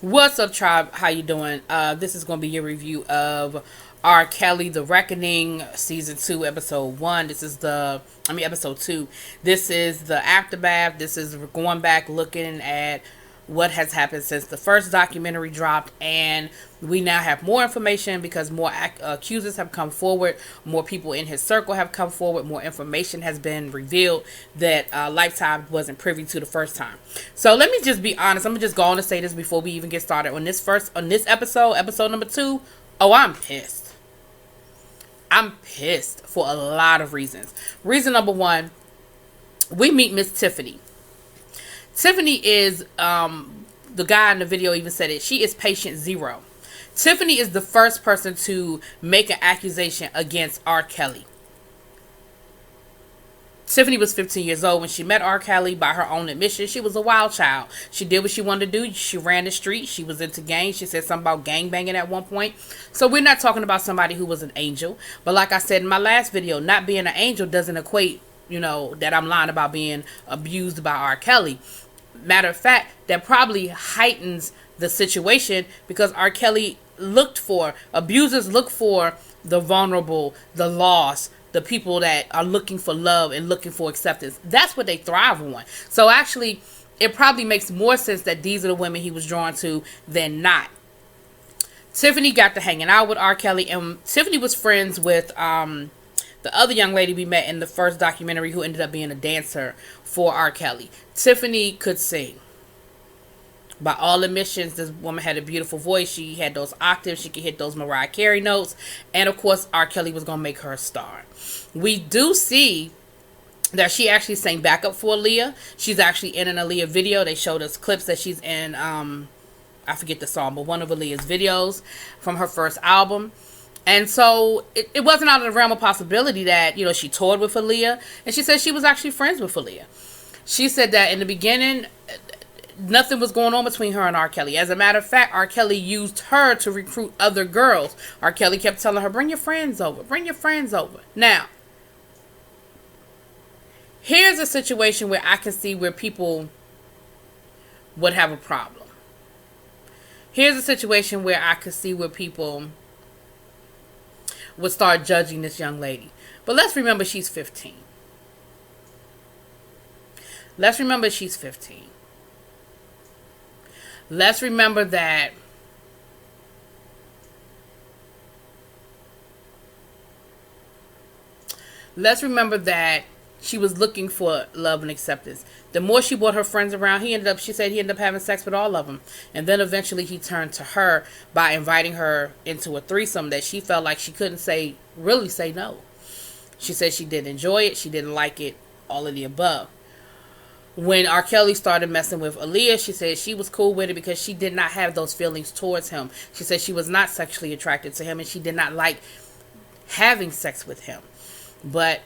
What's up, tribe? How you doing? This is going to be your review of R. Kelly, The Reckoning, Season 2, Episode 1. Episode 2. This is the aftermath. This is going back, looking at what has happened since the first documentary dropped, and we now have more information because more accusers have come forward, more people in his circle have come forward, more information has been revealed that Lifetime wasn't privy to the first time. So let me just be honest. I'm just going to say this before we even get started. On this episode number 2, I'm pissed. I'm pissed for a lot of reasons. Reason number 1, we meet Miss Tiffany. Tiffany is, the guy in the video even said it, she is patient zero. Tiffany is the first person to make an accusation against R. Kelly. Tiffany was 15 years old when she met R. Kelly. By her own admission, she was a wild child. She did what she wanted to do. She ran the street. She was into gangs. She said something about gang banging at one point. So we're not talking about somebody who was an angel. But like I said in my last video, not being an angel doesn't equate, that I'm lying about being abused by R. Kelly. Matter of fact, that probably heightens the situation because R. Kelly abusers look for the vulnerable, the lost, the people that are looking for love and looking for acceptance. That's what they thrive on. So actually, it probably makes more sense that these are the women he was drawn to than not. Tiffany got to hanging out with R. Kelly, and Tiffany was friends with the other young lady we met in the first documentary who ended up being a dancer for R. Kelly. Tiffany could sing. By all admissions, this woman had a beautiful voice. She had those octaves. She could hit those Mariah Carey notes. And of course, R. Kelly was going to make her a star. We do see that she actually sang backup for Aaliyah. She's actually in an Aaliyah video. They showed us clips that she's in, I forget the song, but one of Aaliyah's videos from her first album. And so it wasn't out of the realm of possibility that, she toured with Aaliyah. And she said she was actually friends with Aaliyah. She said that in the beginning, nothing was going on between her and R. Kelly. As a matter of fact, R. Kelly used her to recruit other girls. R. Kelly kept telling her, bring your friends over. Bring your friends over. Now, here's a situation where I can see where people would have a problem. Here's a situation where I could see where people would start judging this young lady. But let's remember she's 15. Let's remember she's 15. Let's remember that she was looking for love and acceptance. The more she brought her friends around, she said he ended up having sex with all of them. And then eventually he turned to her by inviting her into a threesome that she felt like she couldn't really say no. She said she didn't enjoy it. She didn't like it. All of the above. When R. Kelly started messing with Aaliyah, she said she was cool with it because she did not have those feelings towards him. She said she was not sexually attracted to him and she did not like having sex with him. But,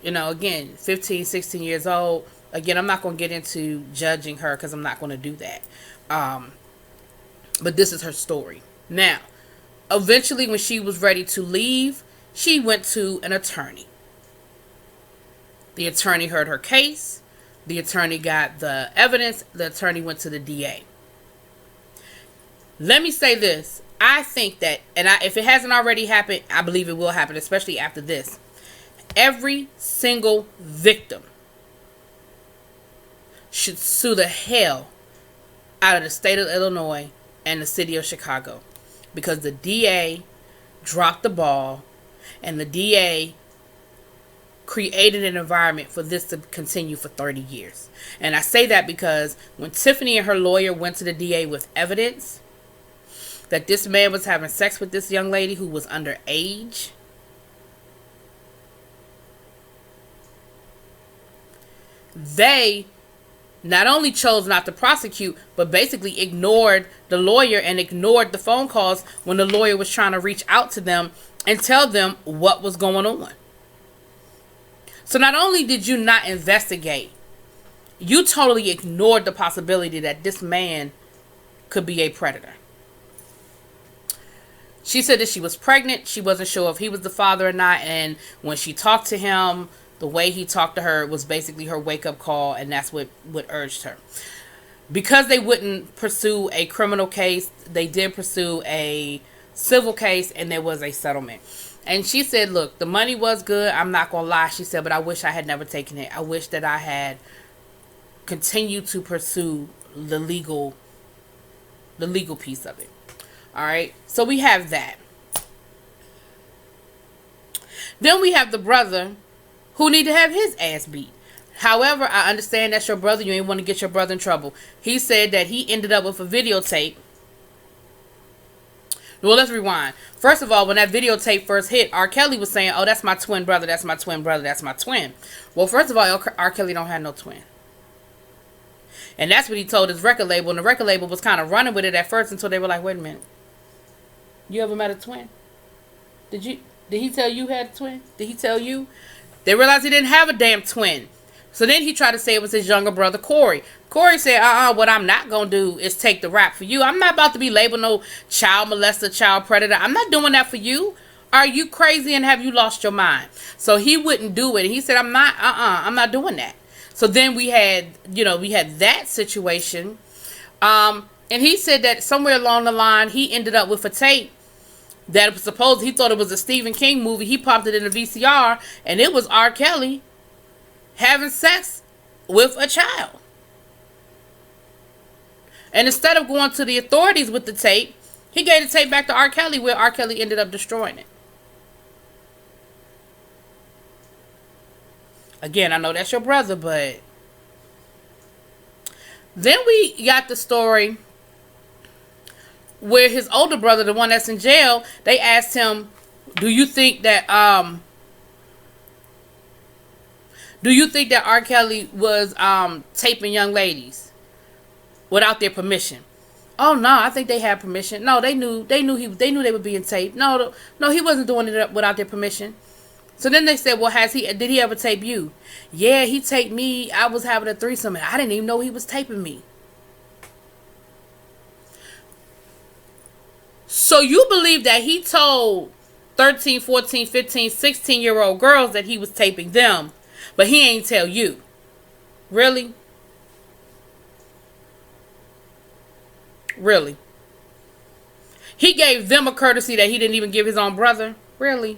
again, 15, 16 years old. Again, I'm not going to get into judging her because I'm not going to do that. But this is her story. Now, eventually when she was ready to leave, she went to an attorney. The attorney heard her case. The attorney got the evidence. The attorney went to the DA. Let me say this. I think that, if it hasn't already happened, I believe it will happen, especially after this. Every single victim should sue the hell out of the state of Illinois and the city of Chicago. Because the DA dropped the ball and the DA created an environment for this to continue for 30 years. And I say that because when Tiffany and her lawyer went to the DA with evidence that this man was having sex with this young lady who was underage, they not only chose not to prosecute, but basically ignored the lawyer and ignored the phone calls when the lawyer was trying to reach out to them and tell them what was going on. So not only did you not investigate, you totally ignored the possibility that this man could be a predator. She said that she was pregnant. She wasn't sure if he was the father or not. And when she talked to him, the way he talked to her was basically her wake-up call, and that's what urged her. because they wouldn't pursue a criminal case, they did pursue a civil case, and there was a settlement. And she said, look, the money was good. I'm not going to lie. She said, but I wish I had never taken it. I wish that I had continued to pursue the legal piece of it. All right. So we have that. Then we have the brother who need to have his ass beat. However, I understand that's your brother. You ain't want to get your brother in trouble. He said that he ended up with a videotape. Well, let's rewind. First of all, when that videotape first hit, R. Kelly was saying, oh, that's my twin brother, that's my twin brother, that's my twin. Well, first of all, R. Kelly don't have no twin. And that's what he told his record label. And the record label was kind of running with it at first until they were like, wait a minute. You ever met a twin? Did he tell you had a twin? Did he tell you? They realized he didn't have a damn twin. So then he tried to say it was his younger brother, Corey. Corey said, what I'm not going to do is take the rap for you. I'm not about to be labeled no child molester, child predator. I'm not doing that for you. Are you crazy and have you lost your mind? So he wouldn't do it. He said, I'm not doing that. So then we had that situation. And he said that somewhere along the line, he ended up with a tape that was supposed, he thought it was a Stephen King movie. He popped it in a VCR, and it was R. Kelly having sex with a child. And instead of going to the authorities with the tape, he gave the tape back to R. Kelly, where R. Kelly ended up destroying it. Again, I know that's your brother, but then we got the story where his older brother, the one that's in jail, they asked him, do you think that R. Kelly was taping young ladies without their permission? Oh no, I think they had permission. No, they knew they were being taped. No, he wasn't doing it without their permission. So then they said, well, did he ever tape you? Yeah, he taped me. I was having a threesome and I didn't even know he was taping me. So you believe that he told 13, 14, 15, 16-year-old girls that he was taping them, but he ain't tell you? Really? Really? He gave them a courtesy that he didn't even give his own brother? Really?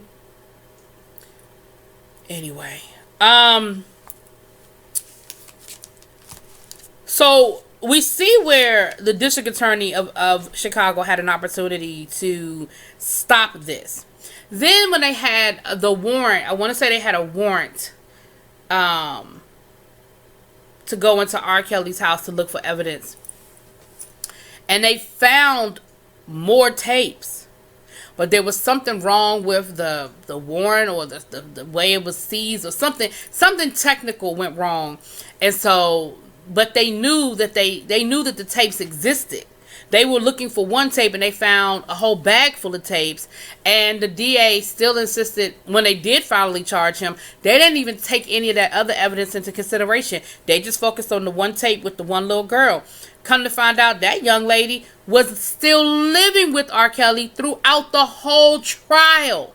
Anyway. So we see where the district attorney of Chicago had an opportunity to stop this. Then when they had the warrant, I want to say they had a warrant to go into R. Kelly's house to look for evidence. And they found more tapes. But there was something wrong with the warrant, or the way it was seized, or something technical went wrong. And so, but they knew that they knew that the tapes existed. They were looking for one tape and they found a whole bag full of tapes. And the DA still insisted, when they did finally charge him, they didn't even take any of that other evidence into consideration. They just focused on the one tape with the one little girl. Come to find out, that young lady was still living with R. Kelly throughout the whole trial.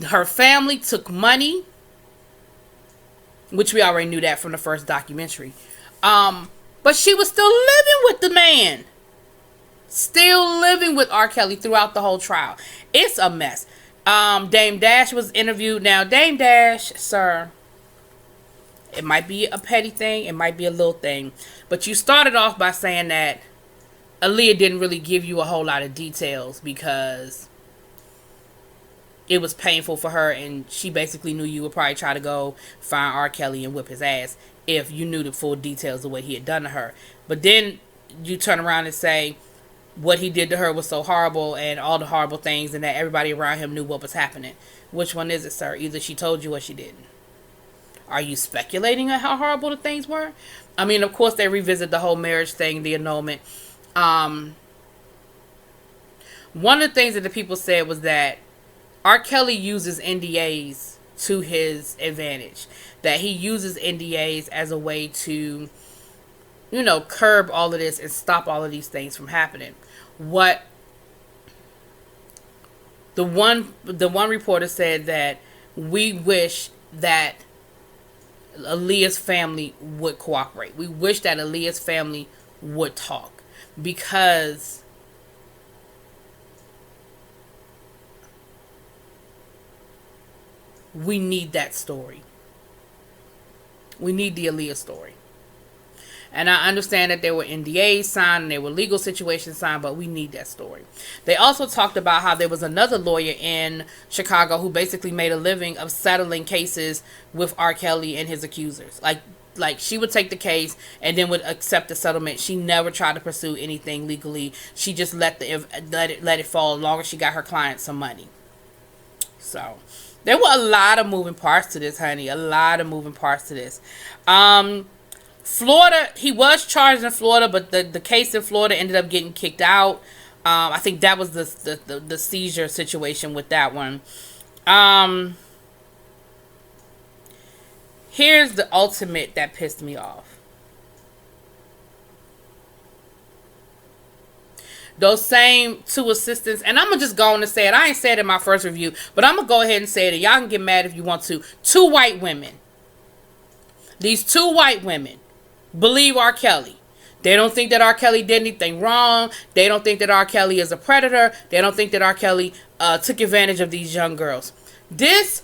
Her family took money, which we already knew that from the first documentary. But she was still living with the man. Still living with R. Kelly throughout the whole trial. It's a mess. Dame Dash was interviewed. Now, Dame Dash, sir, it might be a petty thing. It might be a little thing. But you started off by saying that Aaliyah didn't really give you a whole lot of details because it was painful for her, and she basically knew you would probably try to go find R. Kelly and whip his ass if you knew the full details of what he had done to her. But then you turn around and say what he did to her was so horrible, and all the horrible things, and that everybody around him knew what was happening. Which one is it, sir? Either she told you or she didn't. Are you speculating on how horrible the things were? I mean, of course, they revisit the whole marriage thing, the annulment. One of the things that the people said was that R. Kelly uses NDAs to his advantage. That he uses NDAs as a way to, curb all of this and stop all of these things from happening. What the one reporter said, that we wish that Aaliyah's family would cooperate. We wish that Aaliyah's family would talk, because we need that story. We need the Aaliyah story. And I understand that there were NDAs signed and there were legal situations signed, but we need that story. They also talked about how there was another lawyer in Chicago who basically made a living of settling cases with R. Kelly and his accusers. Like she would take the case and then would accept the settlement. She never tried to pursue anything legally. She just let it fall as long as she got her client some money. So there were a lot of moving parts to this, honey. A lot of moving parts to this. Florida, he was charged in Florida, but the case in Florida ended up getting kicked out. I think that was the seizure situation with that one. Here's the ultimate that pissed me off. Those same two assistants, and I'm going to just go on and say it. I ain't said it in my first review, but I'm going to go ahead and say it. Y'all can get mad if you want to. Two white women. These two white women believe R. Kelly. They don't think that R. Kelly did anything wrong. They don't think that R. Kelly is a predator. They don't think that R. Kelly took advantage of these young girls. This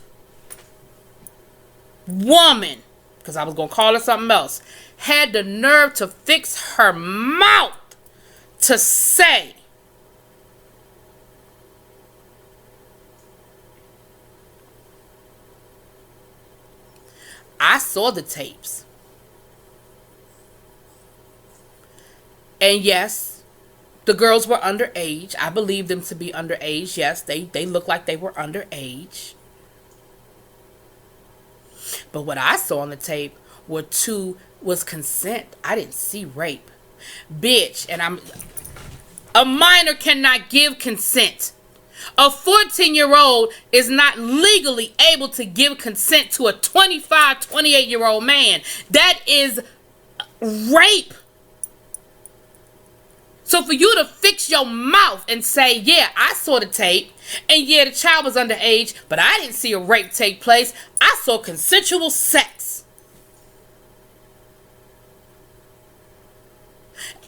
woman, because I was going to call her something else, had the nerve to fix her mouth to say I saw the tapes. And yes, the girls were underage. I believe them to be underage. Yes, they look like they were underage. But what I saw on the tape was consent. I didn't see rape. Bitch, a minor cannot give consent. A 14-year-old is not legally able to give consent to a 25, 28-year-old man. That is rape. So for you to fix your mouth and say, yeah, I saw the tape, and yeah, the child was underage, but I didn't see a rape take place. I saw consensual sex.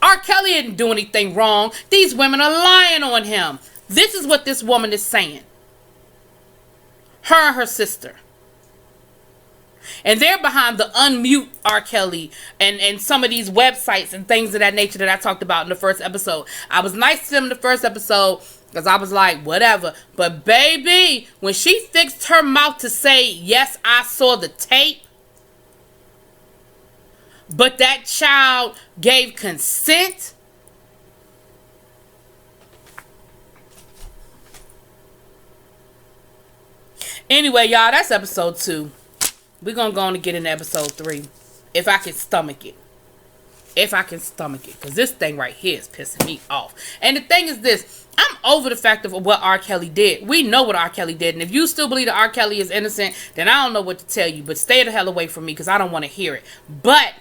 R. Kelly didn't do anything wrong. These women are lying on him. This is what this woman is saying. Her and her sister. And they're behind the unmute R. Kelly and some of these websites and things of that nature that I talked about in the first episode. I was nice to them in the first episode because I was like, whatever. But baby, when she fixed her mouth to say, yes, I saw the tape, but that child gave consent. Anyway, y'all, that's episode 2. We're going to go on and get into episode 3. If I can stomach it. Because this thing right here is pissing me off. And the thing is this. I'm over the fact of what R. Kelly did. We know what R. Kelly did. And if you still believe that R. Kelly is innocent, then I don't know what to tell you. But stay the hell away from me because I don't want to hear it. But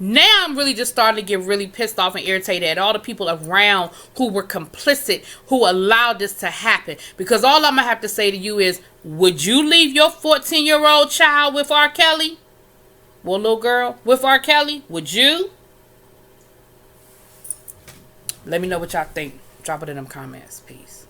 now I'm really just starting to get really pissed off and irritated at all the people around who were complicit, who allowed this to happen. Because all I'm going to have to say to you is, would you leave your 14-year-old child with R. Kelly? Well, little girl, with R. Kelly? Would you? Let me know what y'all think. Drop it in them comments. Peace.